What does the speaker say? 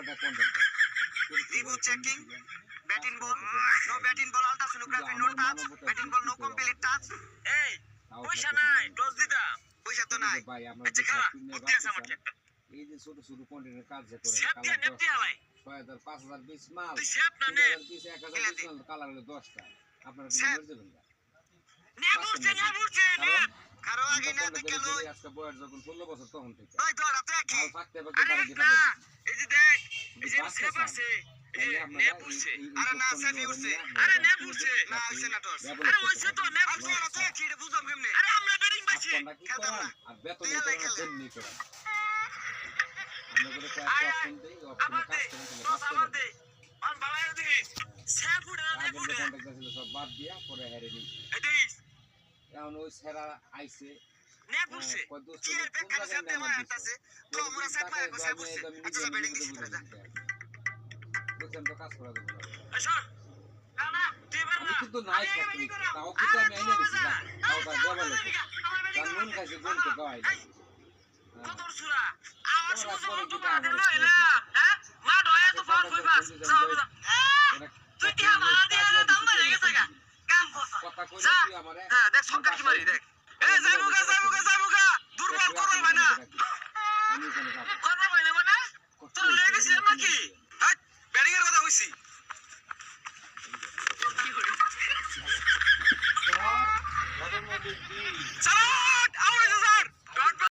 পুরোটা contact review checking batting ball no batting ball ultrasonography no touch batting ball no complete touch এই পয়সা নাই toss দিদা পয়সা তো নাই ভাই আমরা আচ্ছা খারাপ বুদ্ধি আছে আমার একটা এই যে ছোট ছোট কন্টেনার কাজ যে করে সেট দিয়ে নেপটি হালাই 6000 5000 20 মাল তুই সেট না নে 1000 মাল কালার হলো 10টা আপনারা কি মেরে দেবেন না নেবুরছে নে কারো আগে না দেখলো আজকে বয়স যখন 16 বছর তখন থেকে ভাই ধর আপনি কি কাল থাকতে পারতে পারে কি এই যে দেখ এই যে সেট আছে নেবুরছে আরে না সেফি উঠছে আরে নেবুরছে না হইছে না টস আরে হইছে তো নেবুরছে আরে কি রে বুঝলাম কেমনে আরে আমরা ব্যাটিং পাইছি খেলতাম না আর বেতন দেননি করে আমরা করে কয়েকটা অপশন দেই অপশন কাজ করেন টস আমার দে আর বালায় দে সেফ উঠে না নেবুরছে সব বাদ দিয়া পরে হেরে নিছি এটাই এখন ওই সেরা আইছে নেবুরছে কি এর ব্যাক কাছে সেফ দেওয়া আছে তো আমরা সেফ মারা কো সেফ উঠছে আচ্ছা ব্যাটিং দিছি তোরা যা বুঝছেন তো কাজ করা যাবে আচ্ছা না না দিবেন না কিন্তু নাই করতে তাও কিছু আমি এনে দিছি না তাও তার দেবালে কানুন কাছে গুণ তো গায় কত সুরা আওয়াজ শুনছো তো না দিল এলা হ্যাঁ মা ডয়া তো ফাউল কইবাস তুই কি আমার দিয়া দাম না লেগে থাকা কাম করছ কথা কইলে তুই আমারে হ্যাঁ দেখ সংখ্যা কি মারি দেখ এ যাইবুগা দুর্বল করো ভাই না আমি কোন কাজ